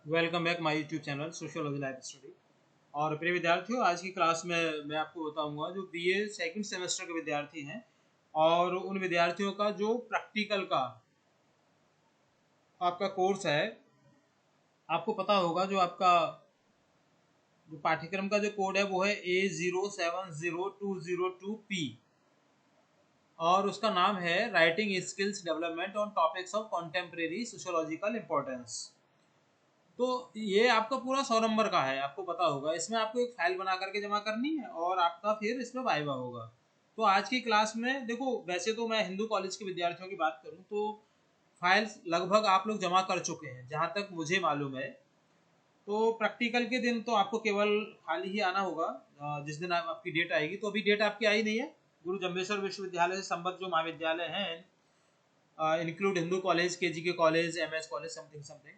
Welcome back my YouTube channel sociology life study. और प्रिय विद्यार्थियों, आज की क्लास में मैं आपको बताऊंगा जो बीए सेकंड सेमेस्टर के विद्यार्थी हैं और उन विद्यार्थियों का जो प्रैक्टिकल का आपका कोर्स है। आपको पता होगा जो आपका जो पाठ्यक्रम का जो कोड है वो है A070202P और उसका नाम है writing skills development on topics of contemporary sociological importance. तो ये आपका पूरा 100 नंबर का है, आपको पता होगा। इसमें आपको एक फाइल बना करके जमा करनी है और आपका फिर इसमें वाइवा होगा। तो आज की क्लास में देखो, वैसे तो मैं हिंदू कॉलेज के विद्यार्थियों की बात करूं तो फाइल्स लगभग आप लोग जमा कर चुके हैं जहां तक मुझे मालूम है। तो प्रैक्टिकल के दिन तो आपको केवल खाली ही आना होगा। जिस दिन आपकी डेट आएगी, तो अभी डेट आपकी आई नहीं है। गुरु जम्बेश्वर विश्वविद्यालय से संबद्ध जो महाविद्यालय हैं, इंक्लूड हिंदू कॉलेज, केजी के college, MS college, something something,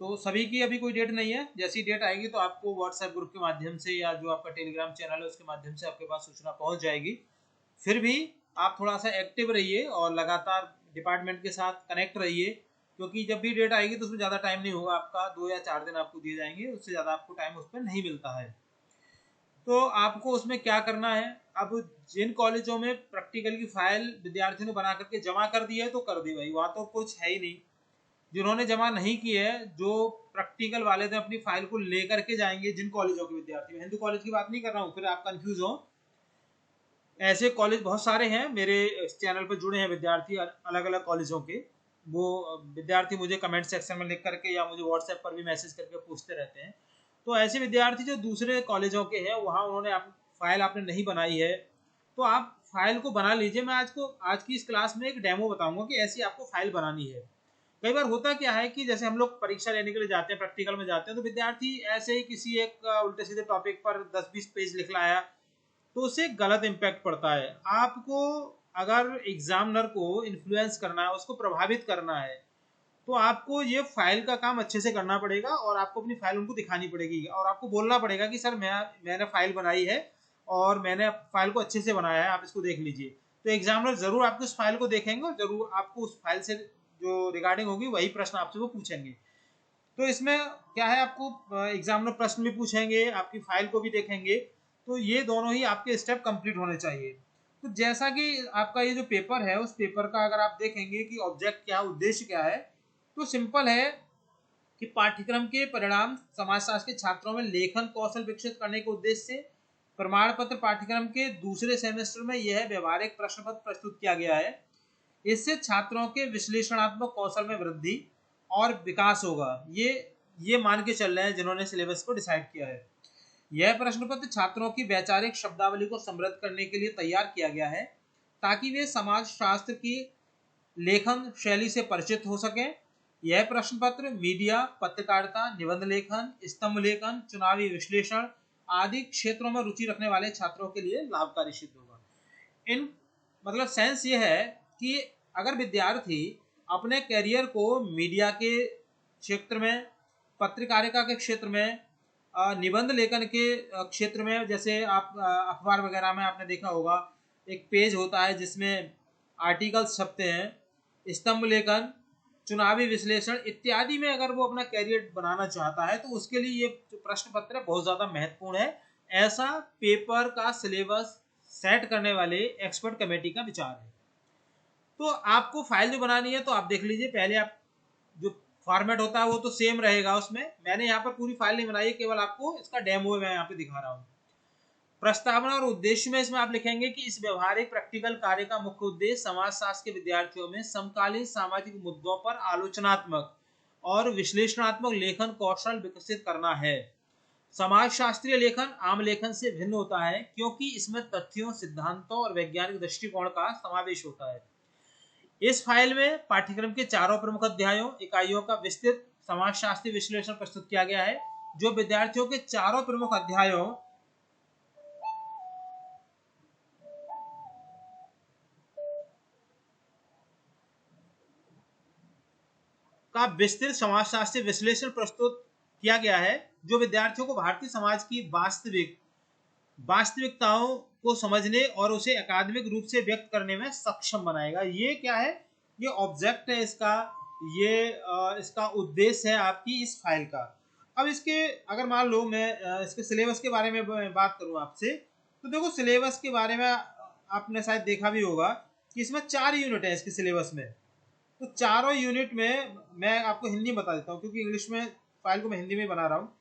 तो सभी की अभी कोई डेट नहीं है। जैसी डेट आएगी तो आपको व्हाट्सएप ग्रुप के माध्यम से या जो आपका टेलीग्राम चैनल है उसके माध्यम से आपके पास सूचना पहुंच जाएगी। फिर भी आप थोड़ा सा एक्टिव रहिए और लगातार डिपार्टमेंट के साथ कनेक्ट रहिए, क्योंकि जब भी डेट आएगी तो उसमें ज़्यादा टाइम नहीं होगा आपका। 2 या 4 दिन आपको दिए जाएंगे, उससे ज़्यादा आपको टाइम उस पर नहीं मिलता है। तो आपको उसमें क्या करना है, अब जिन कॉलेजों में प्रैक्टिकल की फाइल विद्यार्थियों ने बना करके जमा कर दी है तो कर दी भाई, वहाँ तो कुछ है ही नहीं। जिन्होंने जमा नहीं की है, जो प्रैक्टिकल वाले थे अपनी फाइल को लेकर के जाएंगे। जिन कॉलेजों के विद्यार्थी, मैं हिंदू कॉलेज की बात नहीं कर रहा हूँ, फिर आप कंफ्यूज हो। ऐसे कॉलेज बहुत सारे हैं, मेरे इस चैनल पर जुड़े हैं विद्यार्थी अलग अलग कॉलेजों के। वो विद्यार्थी मुझे कमेंट सेक्शन में लिख करके या मुझे व्हाट्सएप पर भी मैसेज करके पूछते रहते हैं। तो ऐसे विद्यार्थी जो दूसरे कॉलेजों के हैं, वहाँ उन्होंने फाइल आपने नहीं बनाई है तो आप फाइल को बना लीजिए। मैं आज की इस क्लास में एक डेमो बताऊंगा कि ऐसी आपको फाइल बनानी है। कई बार होता क्या है कि जैसे हम लोग परीक्षा लेने के लिए जाते हैं, प्रैक्टिकल में जाते हैं, तो विद्यार्थी ऐसे ही किसी एक उल्टे सीधे टॉपिक पर 10-20 पेज लिख लाया, तो उससे गलत इम्पैक्ट पड़ता है। आपको अगर एग्जामिनर को इन्फ्लुएंस करना है, उसको प्रभावित करना है, तो आपको ये फाइल का काम अच्छे से करना पड़ेगा और आपको अपनी फाइल उनको दिखानी पड़ेगी और आपको बोलना पड़ेगा कि सर मैंने फाइल बनाई है और मैंने फाइल को अच्छे से बनाया है, आप इसको देख लीजिए। तो एग्जामिनर जरूर आपको उस फाइल को देखेंगे और जरूर आपको उस फाइल से जो रिगार्डिंग होगी वही प्रश्न आपसे वो पूछेंगे। तो इसमें क्या है, आपको एग्जामिनर प्रश्न भी पूछेंगे, आपकी फाइल को भी देखेंगे। तो ये दोनों ही आपके स्टेप कंप्लीट होने चाहिए। तो जैसा कि आपका ये जो पेपर है, उस पेपर का अगर आप देखेंगे कि ऑब्जेक्ट क्या, उद्देश्य क्या है, तो सिंपल है कि पाठ्यक्रम के परिणाम समाजशास्त्र के छात्रों में लेखन कौशल विकसित करने के उद्देश्य से प्रमाण पत्र पाठ्यक्रम के दूसरे सेमेस्टर में यह व्यवहारिक प्रश्न पत्र प्रस्तुत किया गया है। इससे छात्रों के विश्लेषणात्मक कौशल में वृद्धि और विकास होगा। ये मान के चल रहे हैं जिन्होंने सिलेबस को डिसाइड किया है। यह प्रश्न पत्र छात्रों की वैचारिक शब्दावली को समृद्ध करने के लिए तैयार किया गया है, ताकि वे समाज शास्त्र की लेखन शैली से परिचित हो सकें। यह प्रश्न पत्र मीडिया, पत्रकारिता, निबंध लेखन, स्तंभ लेखन, चुनावी विश्लेषण आदि क्षेत्रों में रुचि रखने वाले छात्रों के लिए लाभकारी सिद्ध होगा। इन मतलब सेंस ये है कि अगर विद्यार्थी अपने करियर को मीडिया के क्षेत्र में, पत्रकारिता के क्षेत्र में, निबंध लेखन के क्षेत्र में, जैसे आप अखबार वगैरह में आपने देखा होगा एक पेज होता है जिसमें आर्टिकल्स छपते हैं, स्तंभ लेखन, चुनावी विश्लेषण इत्यादि में अगर वो अपना कैरियर बनाना चाहता है, तो उसके लिए ये जो प्रश्न पत्र है बहुत ज़्यादा महत्वपूर्ण है। ऐसा पेपर का सिलेबस सेट करने वाले एक्सपर्ट कमेटी का विचार है। तो आपको फाइल जो बनानी है तो आप देख लीजिए, पहले आप जो फॉर्मेट होता है वो तो सेम रहेगा उसमें। मैंने यहाँ पर पूरी फाइल नहीं बनाई है, केवल आपको इसका डेमो मैं यहाँ पे दिखा रहा हूँ। प्रस्तावना और उद्देश्य में इसमें आप लिखेंगे कि इस व्यवहारिक प्रैक्टिकल कार्य का मुख्य उद्देश्य समाजशास्त्र के विद्यार्थियों में समकालीन सामाजिक मुद्दों पर आलोचनात्मक और विश्लेषणात्मक लेखन कौशल विकसित करना है। समाजशास्त्रीय लेखन आम लेखन से भिन्न होता है क्योंकि इसमें तथ्यों, सिद्धांतों और वैज्ञानिक दृष्टिकोण का समावेश होता है। इस फाइल में पाठ्यक्रम के चारों प्रमुख अध्यायों इकाइयों का विस्तृत समाजशास्त्रीय विश्लेषण प्रस्तुत किया गया है, जो विद्यार्थियों के चारों प्रमुख अध्यायों का विस्तृत समाजशास्त्रीय विश्लेषण प्रस्तुत किया गया है, जो विद्यार्थियों को भारतीय समाज की वास्तविकताओं को समझने और उसे अकादमिक रूप से व्यक्त करने में सक्षम बनाएगा। ये क्या है, ये ऑब्जेक्ट है इसका, ये इसका उद्देश्य है आपकी इस फाइल का। अब इसके अगर मान लो मैं इसके सिलेबस के बारे में बात करूं आपसे, तो देखो सिलेबस के बारे में आपने शायद देखा भी होगा कि इसमें 4 यूनिट है इसके सिलेबस में। तो चारों यूनिट में मैं आपको हिंदी में बता देता हूँ, क्योंकि इंग्लिश में फाइल को मैं हिंदी में बना रहा हूँ।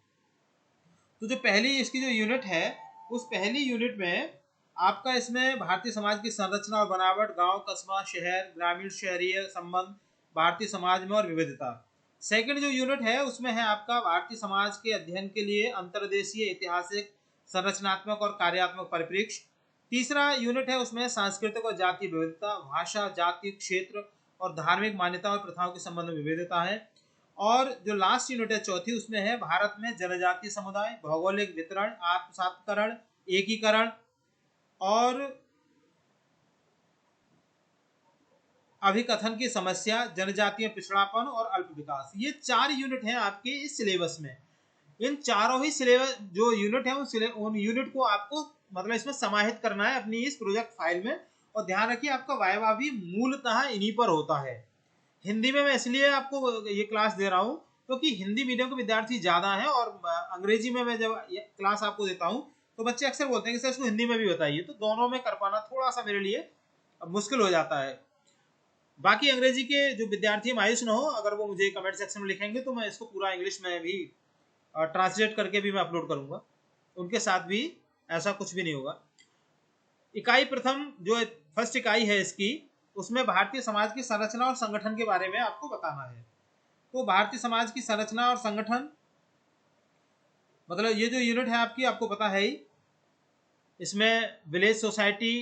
तो जो पहली इसकी जो यूनिट है, उस पहली यूनिट में आपका इसमें भारतीय समाज की संरचना और बनावट, गांव, कस्बा, शहर, ग्रामीण शहरीय संबंध, भारतीय समाज में और विविधता। सेकंड जो यूनिट है उसमें है आपका भारतीय समाज के अध्ययन के लिए अंतर्देशीय ऐतिहासिक संरचनात्मक और कार्यात्मक परिप्रेक्ष्य। तीसरा यूनिट है उसमें सांस्कृतिक और जातीय विविधता, भाषा, जाति, क्षेत्र और धार्मिक मान्यता और प्रथाओं के संबंध में विविधता है। और जो लास्ट यूनिट है चौथी, उसमें है भारत में जनजातीय समुदाय, भौगोलिक वितरण, आत्मसातकरण, एकीकरण और अभिकथन की समस्या, जनजातीय पिछड़ापन और अल्प विकास। ये 4 यूनिट हैं आपके इस सिलेबस में। इन चारों ही सिलेबस जो यूनिट है उन यूनिट को आपको मतलब इसमें समाहित करना है अपनी इस प्रोजेक्ट फाइल में। और ध्यान रखिए आपका वाइवा भी मूलतः इन्हीं पर होता है। हिंदी में मैं इसलिए आपको ये क्लास दे रहा हूँ क्योंकि हिंदी मीडियम के विद्यार्थी ज़्यादा हैं, और अंग्रेजी में मैं जब ये क्लास आपको देता हूँ तो बच्चे अक्सर बोलते हैं कि सर इसको हिंदी में भी बताइए, तो दोनों में कर पाना थोड़ा सा मेरे लिए मुश्किल हो जाता है। बाकी अंग्रेजी के जो विद्यार्थी मायूस ना हो, अगर वो मुझे कमेंट सेक्शन में लिखेंगे तो मैं इसको पूरा इंग्लिश में भी ट्रांसलेट करके भी मैं अपलोड करूँगा, उनके साथ भी ऐसा कुछ भी नहीं होगा। इकाई प्रथम जो फर्स्ट इकाई है इसकी, उसमें भारतीय समाज की संरचना और संगठन के बारे में आपको बताना है। तो भारतीय समाज की संरचना और संगठन मतलब ये जो यूनिट है आपकी, आपको पता है ही, इसमें विलेज सोसाइटी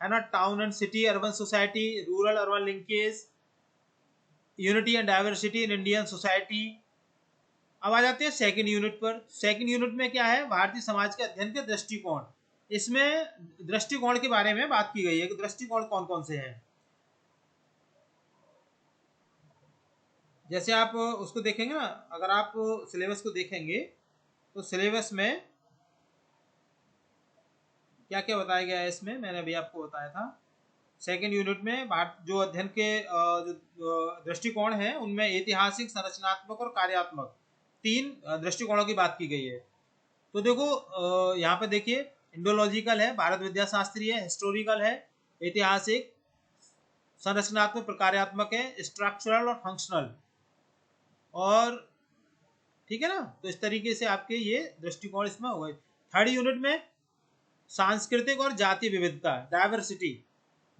है ना, town and city urban society, rural urban linkage, unity and diversity in Indian society. अब आ जाते हैं सेकंड यूनिट पर। सेकंड यूनिट में क्या है, भारतीय समाज के अध्ययन के दृष्टिकोण। इसमें दृष्टिकोण के बारे में बात की गई है कि दृष्टिकोण कौन कौन से हैं। जैसे आप उसको देखेंगे ना, अगर आप सिलेबस को देखेंगे तो सिलेबस में क्या क्या बताया गया है इसमें, मैंने अभी आपको बताया था। सेकेंड यूनिट में भारत जो अध्ययन के जो दृष्टिकोण है उनमें ऐतिहासिक, संरचनात्मक और कार्यात्मक 3 दृष्टिकोणों की बात की गई है। तो देखो यहाँ पे देखिए, इंडोलॉजिकल है, भारत विद्या शास्त्रीय है, हिस्टोरिकल है, ऐतिहासिक, संरचनात्मक, प्रकार्यात्मक है, स्ट्रक्चरल और फंक्शनल। और ठीक है ना, तो इस तरीके से आपके ये दृष्टिकोण इसमें हो गए। थर्ड यूनिट में सांस्कृतिक और जातीय विविधता, डाइवर्सिटी।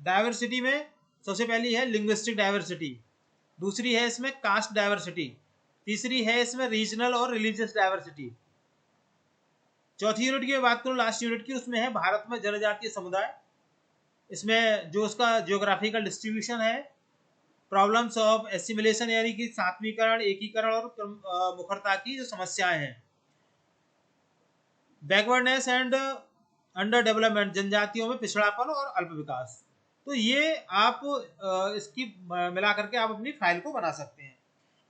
डाइवर्सिटी में सबसे पहली है लिंग्विस्टिक डाइवर्सिटी, दूसरी है इसमें कास्ट डाइवर्सिटी, तीसरी है इसमें रीजनल और रिलीजियस डाइवर्सिटी। चौथी यूनिट की बात करूं, लास्ट यूनिट की, उसमें है भारत में जनजातीय समुदाय। इसमें जो उसका जियोग्राफिकल डिस्ट्रीब्यूशन है, प्रॉब्लम्स ऑफ एसिमिलेशन यानी कि सात्वीकरण, एकीकरण और मुखरता की जो समस्याएं हैं, बैकवर्डनेस एंड अंडर डेवलपमेंट, जनजातियों में पिछड़ापन और अल्प विकास। तो ये आप इसकी मिला करके आप अपनी फाइल को बना सकते हैं।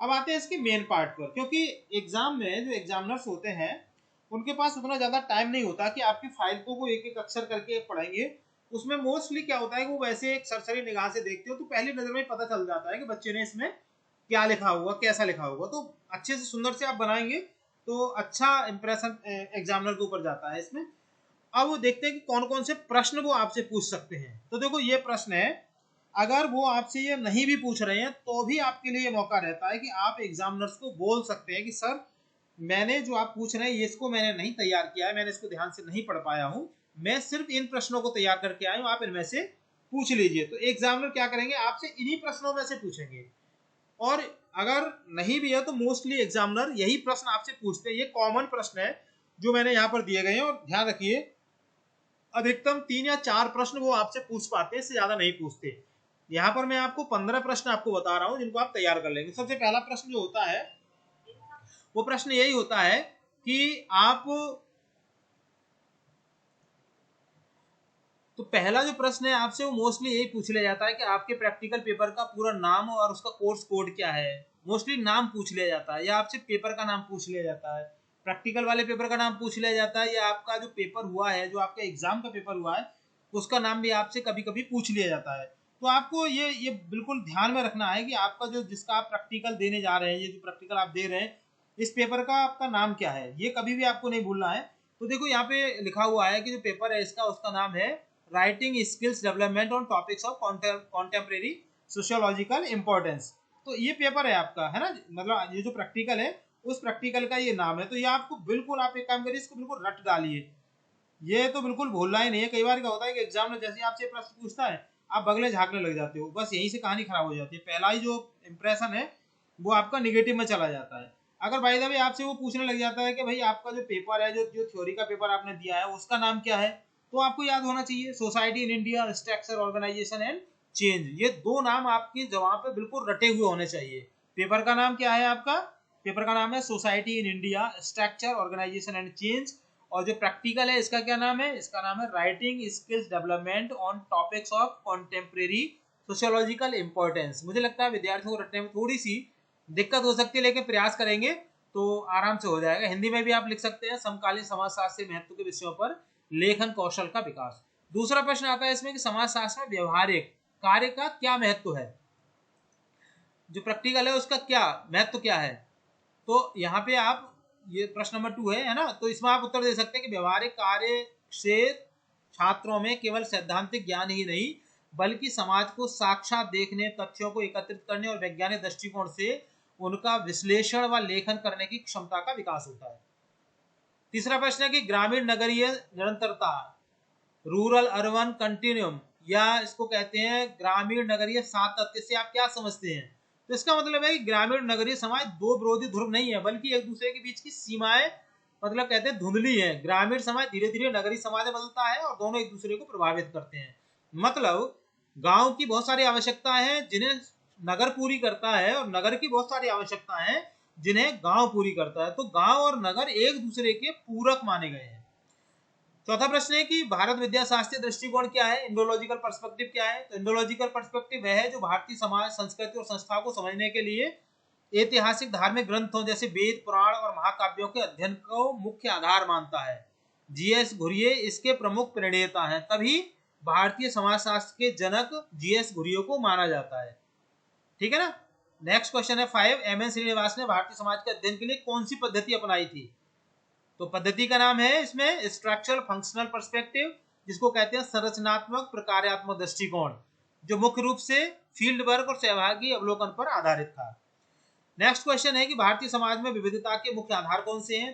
अब आते हैं इसके मेन पार्ट पर, क्योंकि एग्जाम में जो एग्जामिनर्स होते हैं उनके पास उतना ज़्यादा टाइम नहीं होता कि आपकी फाइल को वो एक एक अक्षर करके पढ़ेंगे। उसमें मोस्टली क्या होता है कि वो वैसे एक सरसरी निगाह से देखते हो तो पहली नज़र में पता चल जाता है कि बच्चे ने इसमें क्या लिखा होगा, कैसा लिखा होगा। तो अच्छे से सुंदर से आप बनाएंगे तो अच्छा इंप्रेशन एग्जामिनर के ऊपर जाता है इसमें। अब वो देखते हैं कि कौन कौन से प्रश्न वो आपसे पूछ सकते हैं। तो देखो ये प्रश्न है, अगर वो आपसे ये नहीं भी पूछ रहे हैं तो भी आपके लिए मौका रहता है कि आप एग्जामिनर्स को बोल सकते हैं कि सर मैंने जो आप पूछ रहे हैं ये इसको मैंने नहीं तैयार किया है, मैंने इसको ध्यान से नहीं पढ़ पाया हूँ, मैं सिर्फ इन प्रश्नों को तैयार करके आया हूँ, आप इनमें से पूछ लीजिए। तो एग्जामिनर क्या करेंगे, आपसे इन्हीं प्रश्नों में से पूछेंगे। और अगर नहीं भी है तो मोस्टली एग्जामिनर यही प्रश्न आपसे पूछते हैं। ये कॉमन प्रश्न है जो मैंने यहाँ पर दिए गए हैं, और ध्यान रखिए अधिकतम 3 या 4 प्रश्न वो आपसे पूछ पाते हैं, इससे ज्यादा नहीं पूछते। यहाँ पर मैं आपको 15 प्रश्न आपको बता रहा हूँ जिनको आप तैयार कर लेंगे। सबसे पहला प्रश्न जो होता है वो प्रश्न यही होता है कि आप, तो पहला जो प्रश्न है आपसे वो मोस्टली यही पूछ लिया जाता है कि आपके प्रैक्टिकल पेपर का पूरा नाम और उसका कोर्स कोड क्या है। मोस्टली नाम पूछ लिया जाता है, या आपसे पेपर का नाम पूछ लिया जाता है, प्रैक्टिकल वाले पेपर का नाम पूछ लिया जाता है, या आपका जो पेपर हुआ है, जो आपका एग्जाम का पेपर हुआ है उसका नाम भी आपसे कभी कभी पूछ लिया जाता है। तो आपको ये बिल्कुल ध्यान में रखना है कि आपका जो जिसका आप प्रैक्टिकल देने जा रहे हैं, ये जो प्रैक्टिकल आप दे रहे हैं, इस पेपर का आपका नाम क्या है, ये कभी भी आपको नहीं भूलना है। तो देखो यहाँ पे लिखा हुआ है कि जो पेपर है इसका, उसका नाम है writing skills development on topics of contemporary sociological importance. तो ये पेपर है आपका, है ना, मतलब ये जो प्रैक्टिकल है उस प्रैक्टिकल का ये नाम है। तो ये आपको बिल्कुल, आप एक काम करिए, इसको बिल्कुल रट डालिए, ये तो बिल्कुल भूलना ही नहीं है। कई बार क्या होता है कि एग्जाम में जैसे आपसे प्रश्न पूछता है आप बगले झांकने लग जाते हो, बस यहीं से कहानी खराब हो जाती है, पहला ही जो इंप्रेशन है वो आपका निगेटिव में चला जाता है। अगर बाय द वे आपसे वो पूछने लग जाता है कि भाई आपका जो पेपर है, जो जो थ्योरी का पेपर आपने दिया है उसका नाम क्या है, तो आपको याद होना चाहिए society in India, structure, organisation and change. ये दो नाम आपके जवाब पे बिल्कुल रटे हुए होने चाहिए। पेपर का नाम क्या है आपका? पेपर का नाम है society in India, structure, organisation and change. और जो प्रैक्टिकल है इसका क्या नाम है? इसका नाम है writing skills development on topics of contemporary sociological importance. मुझे लगता है विद्यार्थियों को रटने में थोड़ी सी दिक्कत हो सकती है, लेकिन प्रयास करेंगे तो आराम से हो जाएगा। हिंदी में भी आप लिख सकते हैं समकालीन समाजशास्त्र से महत्व के विषयों पर लेखन कौशल का विकास। दूसरा प्रश्न आता है इसमें कि समाजशास्त्र में व्यवहारिक कार्य का क्या महत्व है, जो प्रैक्टिकल है उसका क्या महत्व क्या है। तो यहाँ पे आप, ये प्रश्न नंबर 2 है ना, तो इसमें आप उत्तर दे सकते हैं कि व्यवहारिक कार्य से छात्रों में केवल सैद्धांतिक ज्ञान ही नहीं बल्कि समाज को साक्षात देखने, तथ्यों को एकत्रित करने और वैज्ञानिक दृष्टिकोण से उनका विश्लेषण व लेखन करने की क्षमता का विकास होता है। तीसरा प्रश्न है कि ग्रामीण नगरीय निरंतरता, रूरल अर्बन कंटिन्यूम, या इसको कहते हैं ग्रामीण नगरीय सातत्य, से आप क्या समझते हैं? तो इसका मतलब है कि ग्रामीण नगरीय समाज दो विरोधी ध्रुव नहीं है बल्कि एक दूसरे के बीच की सीमाएं, मतलब कहते हैं धुंधली है। ग्रामीण समाज धीरे धीरे नगरीय समाज में बदलता है और दोनों एक दूसरे को प्रभावित करते हैं। मतलब गांव की बहुत सारी आवश्यकताएं हैं जिन्हें नगर पूरी करता है, और नगर की बहुत सारी आवश्यकताएं हैं जिन्हें गांव पूरी करता है। तो गांव और नगर एक दूसरे के पूरक माने गए हैं। चौथा प्रश्न है कि भारत विद्या शास्त्रीय दृष्टिकोण क्या है, इंडोलॉजिकल पर्सपेक्टिव क्या है। तो इंडोलॉजिकल पर्सपेक्टिव वह है जो भारतीय समाज, संस्कृति और संस्था को समझने के लिए ऐतिहासिक धार्मिक ग्रंथों जैसे वेद, पुराण और महाकाव्यों के अध्ययन को मुख्य आधार मानता है। जीएस घुरिये इसके प्रमुख प्रणेता हैं, तभी भारतीय समाजशास्त्र के जनक जीएस घुरिये को माना जाता है। ठीक है ना। नेक्स्ट क्वेश्चन है 5, एम एन श्रीनिवास ने भारतीय समाज के अध्ययन के लिए कौन सी पद्धति अपनाई थी? तो पद्धति का नाम है इसमें स्ट्रक्चरल फंक्शनल पर्सपेक्टिव, जिसको कहते हैं संरचनात्मक प्रकार्यात्मक दृष्टिकोण, जो मुख्य रूप से फील्ड वर्क और सहभागी अवलोकन पर आधारित था। नेक्स्ट क्वेश्चन है कि भारतीय समाज में विविधता के मुख्य आधार कौन से हैं?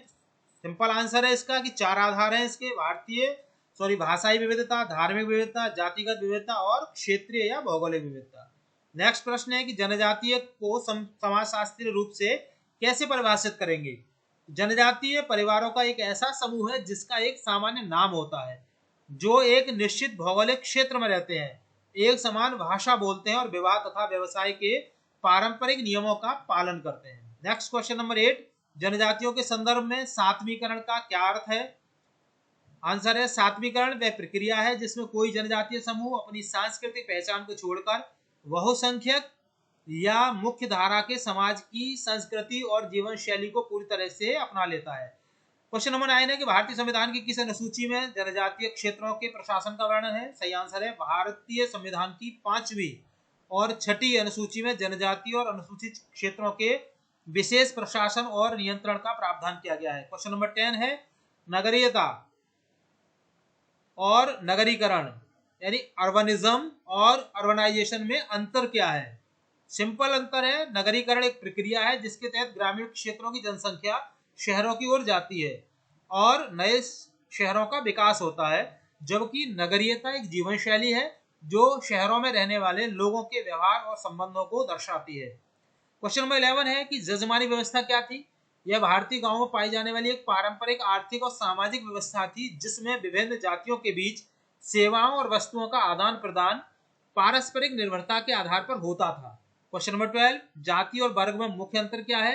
सिंपल आंसर है इसका कि 4 आधार हैं इसके, भाषाई विविधता, धार्मिक विविधता, जातिगत विविधता और क्षेत्रीय या भौगोलिक विविधता। नेक्स्ट प्रश्न है कि जनजातीय को समाजशास्त्रीय रूप से कैसे परिभाषित करेंगे? जनजातीय परिवारों का एक ऐसा समूह है जिसका एक सामान्य नाम होता है, जो एक निश्चित भौगोलिक क्षेत्र में रहते हैं, एक समान भाषा बोलते हैं और विवाह तथा व्यवसाय के पारंपरिक नियमों का पालन करते हैं। नेक्स्ट क्वेश्चन नंबर 8, जनजातियों के संदर्भ में सातवीकरण का क्या अर्थ है? आंसर है सातवीकरण वह प्रक्रिया है जिसमें कोई जनजातीय समूह अपनी सांस्कृतिक पहचान को छोड़कर बहुसंख्यक या मुख्य धारा के समाज की संस्कृति और जीवन शैली को पूरी तरह से अपना लेता है। क्वेश्चन नंबर 9 है कि भारतीय संविधान की किस अनुसूची में जनजातीय क्षेत्रों के प्रशासन का वर्णन है? सही आंसर है भारतीय संविधान की 5वीं और 6ठी अनुसूची में जनजातीय और अनुसूचित क्षेत्रों के विशेष प्रशासन और नियंत्रण का प्रावधान किया गया है। क्वेश्चन नंबर 10 है नगरीयता और नगरीकरण यानी अर्बनिज्म और अर्बनाइजेशन में अंतर क्या है? सिंपल अंतर है, नगरीकरण एक प्रक्रिया है जिसके तहत ग्रामीण क्षेत्रों की जनसंख्या शहरों की ओर जाती है और नए शहरों का विकास होता है, जबकि नगरीयता एक जीवन शैली है जो शहरों में रहने वाले लोगों के व्यवहार और संबंधों को दर्शाती है। क्वेश्चन नंबर 11 है कि जजमानी व्यवस्था क्या थी? यह भारतीय गांवों में पाई जाने वाली एक पारंपरिक आर्थिक और सामाजिक व्यवस्था थी जिसमें विभिन्न जातियों के बीच सेवाओं और वस्तुओं का आदान प्रदान पारस्परिक निर्भरता के आधार पर होता था। क्वेश्चन नंबर 12, जाति और वर्ग में मुख्य अंतर क्या है?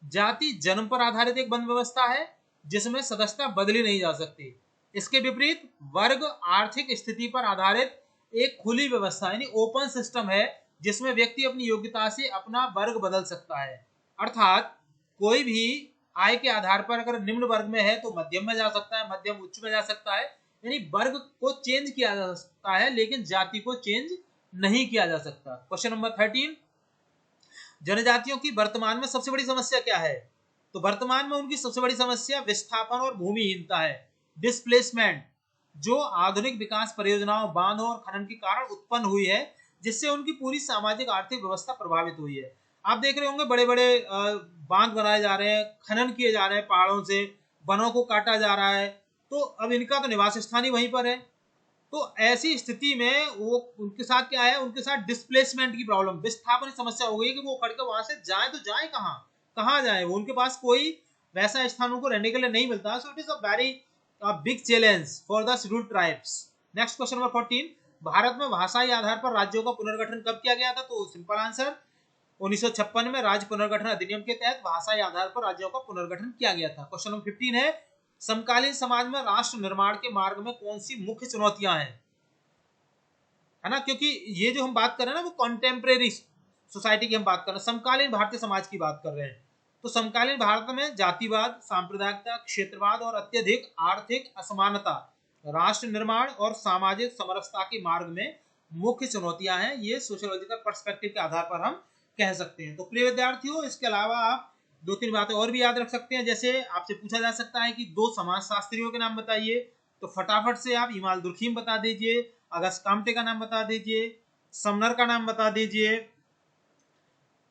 जाति जन्म पर आधारित एक बंध व्यवस्था है जिसमें सदस्यता बदली नहीं जा सकती। इसके विपरीत वर्ग आर्थिक स्थिति पर आधारित एक खुली व्यवस्था यानी ओपन सिस्टम है जिसमें व्यक्ति अपनी योग्यता से अपना वर्ग बदल सकता है। अर्थात कोई भी आय के आधार पर अगर निम्न वर्ग में है तो मध्यम में जा सकता है, मध्यम उच्च में जा सकता है, यानी वर्ग को चेंज किया जा सकता है लेकिन जाति को चेंज नहीं किया जा सकता। क्वेश्चन नंबर 13, जनजातियों की वर्तमान में सबसे बड़ी समस्या क्या है? तो वर्तमान में उनकी सबसे बड़ी समस्या विस्थापन और भूमिहीनता है, डिस्प्लेसमेंट, जो आधुनिक विकास परियोजनाओं, बांधों और खनन के कारण उत्पन्न हुई है, जिससे उनकी पूरी सामाजिक आर्थिक व्यवस्था प्रभावित हुई है। आप देख रहे होंगे बड़े बड़े बांध बनाए जा रहे हैं, खनन किए जा रहे हैं पहाड़ों से, वनों को काटा जा रहा है, तो अब इनका तो निवास स्थान ही वहीं पर है। तो ऐसी स्थिति में वो उनके साथ क्या है, उनके साथ डिस्प्लेसमेंट की प्रॉब्लम, विस्थापन की समस्या हो गई है कि वो उखड़ वहां से जाए तो जाए कहाँ, कहाँ जाए, वो उनके पास कोई वैसा स्थान उनको रहने के लिए नहीं मिलता। So it is a very big challenge for the scheduled tribes. Next question number 14, Bharat में भाषाई आधार पर राज्यों का पुनर्गठन कब किया गया था? तो सिंपल आंसर, 1956 में राज्य पुनर्गठन अधिनियम के तहत भाषाई आधार पर राज्यों का पुनर्गठन किया गया था। क्वेश्चन नंबर 15 है, समकालीन समाज में राष्ट्र निर्माण के मार्ग में कौन सी मुख्य चुनौतियां हैं? है ना, क्योंकि ये जो हम बात कर रहे हैं ना वो कॉन्टेम्परेरी सोसाइटी की हम बात कर रहे हैं, समकालीन भारतीय समाज की बात कर रहे हैं। तो समकालीन भारत में जातिवाद, सांप्रदायिकता, क्षेत्रवाद और अत्यधिक आर्थिक असमानता राष्ट्र निर्माण और सामाजिक समरसता के मार्ग में मुख्य चुनौतियां हैं। ये सोशियोलॉजिकल पर्सपेक्टिव के आधार पर हम कह सकते हैं। तो प्रिय विद्यार्थियों, इसके अलावा आप 2-3 बातें और भी याद रख सकते हैं। जैसे आपसे पूछा जा सकता है कि 2 समाजशास्त्रियों के नाम बताइए, तो फटाफट से आप इमाल दुर्खीम बता दीजिए, अगस्त कामते का नाम बता दीजिए, समनर का नाम बता दीजिए।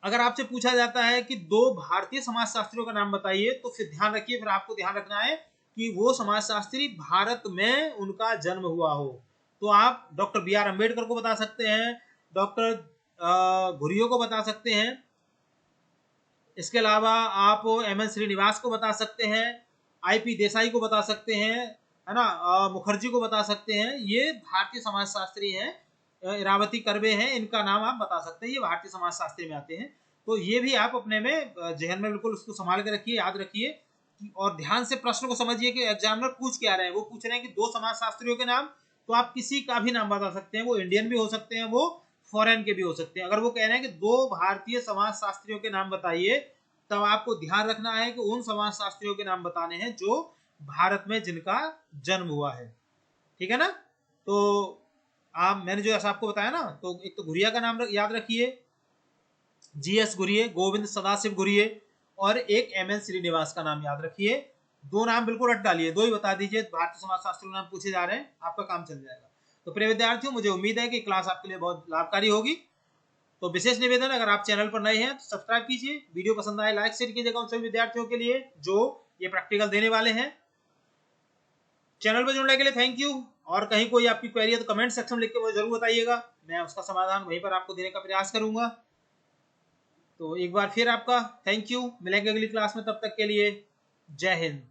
अगर आपसे पूछा जाता है कि 2 भारतीय समाजशास्त्रियों का नाम बताइए, तो फिर ध्यान रखिए, फिर आपको ध्यान रखना है कि वो समाजशास्त्री भारत में उनका जन्म हुआ हो। तो आप डॉक्टर बी.आर. अम्बेडकर को बता सकते हैं, डॉक्टर घुरियो को बता सकते हैं, इसके अलावा आप एम.एन. श्रीनिवास को बता सकते हैं, आई.पी. देसाई को बता सकते हैं, है ना, मुखर्जी को बता सकते हैं। ये भारतीय समाजशास्त्री हैं। इरावती कर्वे हैं, इनका नाम आप बता सकते हैं, ये भारतीय समाजशास्त्री में आते हैं। तो ये भी आप अपने में जहन में बिल्कुल उसको संभाल के रखिए, याद रखिए, और ध्यान से प्रश्न को समझिए कि एग्जामिनर पूछ क्या रहे हैं। वो पूछ रहे हैं कि 2 समाजशास्त्रियों के नाम, तो आप किसी का भी नाम बता सकते हैं, वो इंडियन भी हो सकते हैं, वो फॉरेन के भी हो सकते हैं। अगर वो कह रहे हैं कि 2 भारतीय समाजशास्त्रियों के नाम बताइए, तब आपको ध्यान रखना है कि उन समाजशास्त्रियों के नाम बताने हैं जो भारत में जिनका जन्म हुआ है। ठीक है ना? तो आप, मैंने जो ऐसा आपको बताया ना, तो एक तो घुरिया का नाम याद रखिए, जी.एस. घुरिये, गोविंद सदाशिव घुरिये, और एक एम.एन. श्रीनिवास का नाम याद रखिए। 2 नाम बिल्कुल रट डालिए, 2 ही बता दीजिए, भारतीय समाजशास्त्री नाम पूछे जा रहे हैं, आपका काम चल जाएगा। तो प्रिय विद्यार्थियों, मुझे उम्मीद है कि क्लास आपके लिए बहुत लाभकारी होगी। तो विशेष निवेदन, अगर आप चैनल पर नए हैं तो सब्सक्राइब कीजिए, वीडियो पसंद आए लाइक शेयर कीजिएगा उन सभी विद्यार्थियों के लिए जो ये प्रैक्टिकल देने वाले हैं। चैनल पर जुड़ने के लिए थैंक यू, और कहीं कोई आपकी क्वेरी है तो कमेंट सेक्शन में लिख के मुझे जरूर बताइएगा, मैं उसका समाधान वहीं पर आपको देने का प्रयास करूंगा। तो एक बार फिर आपका थैंक यू, मिलेंगे अगली क्लास में, तब तक के लिए जय हिंद।